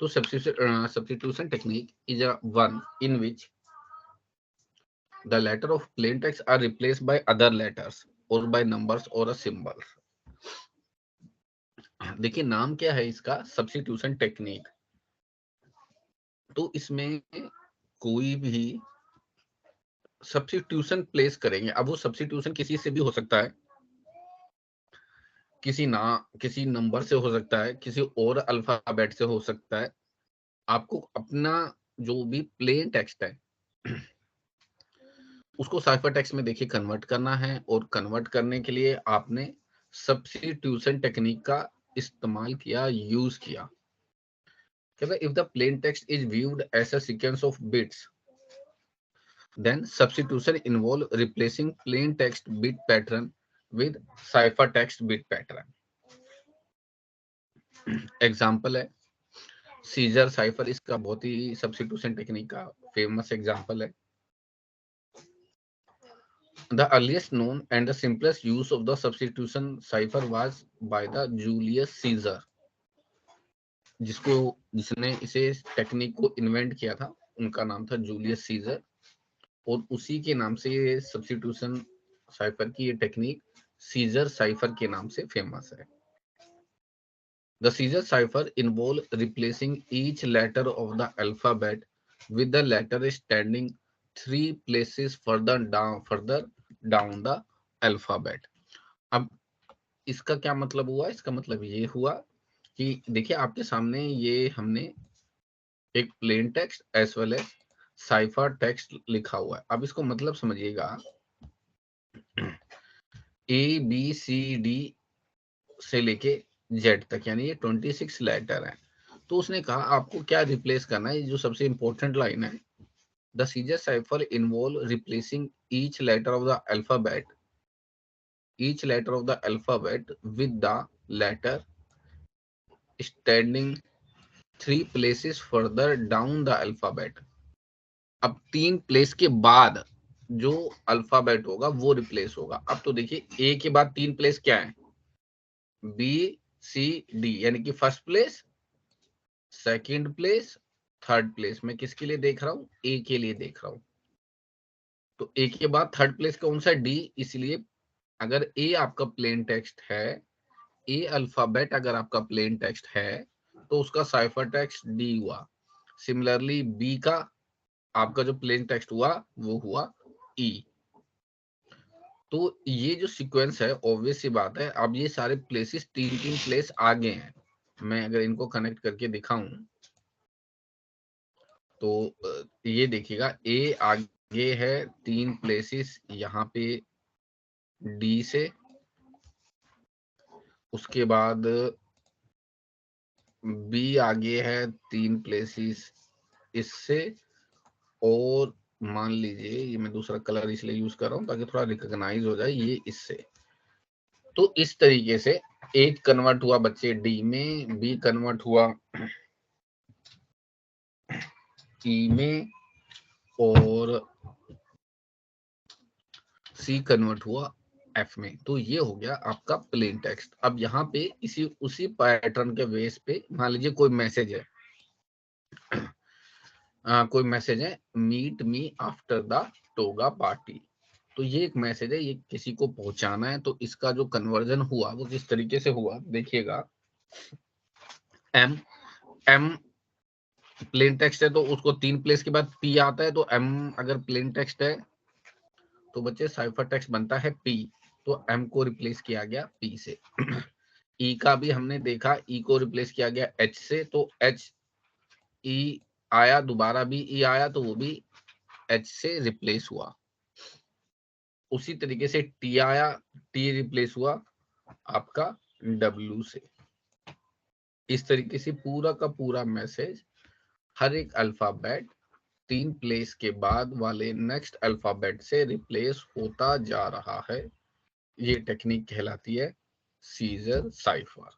तो substitution technique is a one in which the letter of plain text are replaced by other letters or by numbers or a symbol. देखिए नाम क्या है इसका, substitution technique. तो इसमें कोई भी सब्स्टिट्यूशन प्लेस करेंगे। अब वो सब्स्टिट्यूशन किसी से भी हो सकता है, किसी नंबर से हो सकता है, किसी और अल्फाबेट से हो सकता है। आपको अपना जो भी प्लेन टेक्स्ट है उसको साइफर टेक्स्ट में देखिए कन्वर्ट करना है, और कन्वर्ट करने के लिए आपने सब्स्टिट्यूशन टेक्निक का इस्तेमाल किया, यूज किया। कहता है if the plain text is viewed as a sequence of bits then substitution involve replacing plain text bit pattern with cipher text bit pattern. Example है सीजर साइफर, इसका बहुत ही सब्स्टिट्यूशन टेक्निक का फेमस एग्जाम्पल है। The earliest known and the simplest use of the substitution cipher was by the Julius Caesar, जिसने इसे technique को invent किया था, उनका नाम था जूलियस सीजर, और उसी के नाम से ये सब्स्टिट्यूशन साइफर की ये टेक्निक सीजर साइफर के नाम से फेमस है। The Caesar cipher involve replacing each letter of the alphabet with the letter standing 3 places further down the alphabet. अब इसका क्या मतलब हुआ? इसका मतलब ये हुआ कि देखिए आपके सामने ये हमने एक plain text as well as cipher text लिखा हुआ है। अब इसको मतलब समझिएगा, ए बी सी डी से लेके जेड तक, यानी ये 26 लेटर है। तो उसने कहा आपको क्या रिप्लेस करना है, जो सबसे इंपॉर्टेंट लाइन है, the Caesar cipher involve replacing each letter of the alphabet with the letter standing 3 places further down the alphabet. अब 3 प्लेस के बाद जो अल्फाबेट होगा वो रिप्लेस होगा। अब तो देखिए ए के बाद 3 प्लेस क्या है, बी सी डी, यानी कि first place, second place, third place. मैं किसके लिए देख रहा हूं, ए के लिए देख रहा हूं। तो ए के बाद थर्ड प्लेस कौन सा, डी। इसलिए अगर ए आपका प्लेन टेक्स्ट है, ए अल्फाबेट अगर आपका प्लेन टेक्स्ट है, तो उसका साइफर टेक्स्ट डी हुआ। सिमिलरली बी का आपका जो प्लेन टेक्स्ट हुआ वो हुआ ई। तो ये जो सीक्वेंस है, ऑब्वियस सी बात है, अब ये सारे प्लेसेस 3 प्लेस आगे हैं। मैं अगर इनको कनेक्ट करके दिखाऊं तो ये देखिएगा, ए आगे है 3 प्लेसेस यहाँ पे डी से, उसके बाद बी आगे है 3 प्लेसेस इससे, और मान लीजिए ये मैं दूसरा कलर इसलिए यूज कर रहा हूँ ताकि थोड़ा रिकॉग्नाइज हो जाए, ये इससे। तो इस तरीके से ए कन्वर्ट हुआ बच्चे डी में, बी कन्वर्ट हुआ ई में, और सी कन्वर्ट हुआ एफ में। तो ये हो गया आपका प्लेन टेक्स्ट। अब यहाँ पे उसी पैटर्न के बेस पे मान लीजिए कोई मैसेज है, meet me after the toga party. तो ये एक मैसेज है, ये किसी को पहुंचाना है। तो इसका जो कन्वर्जन हुआ वो किस तरीके से हुआ देखिएगा, एम प्लेन टेक्स्ट है तो उसको 3 प्लेस के बाद पी आता है, तो एम अगर प्लेन टेक्स्ट है तो बच्चे साइफर टेक्स्ट बनता है पी। तो एम को रिप्लेस किया गया पी से। ई का भी हमने देखा, ई को रिप्लेस किया गया एच से, तो एच ई आया, दोबारा भी ई आया, तो वो भी एच से रिप्लेस हुआ। उसी तरीके से टी आया, टी रिप्लेस हुआ आपका डब्ल्यू से। इस तरीके से पूरा का पूरा मैसेज, हर एक अल्फाबेट 3 प्लेस के बाद वाले नेक्स्ट अल्फाबेट से रिप्लेस होता जा रहा है। ये टेक्निक कहलाती है सीजर साइफर।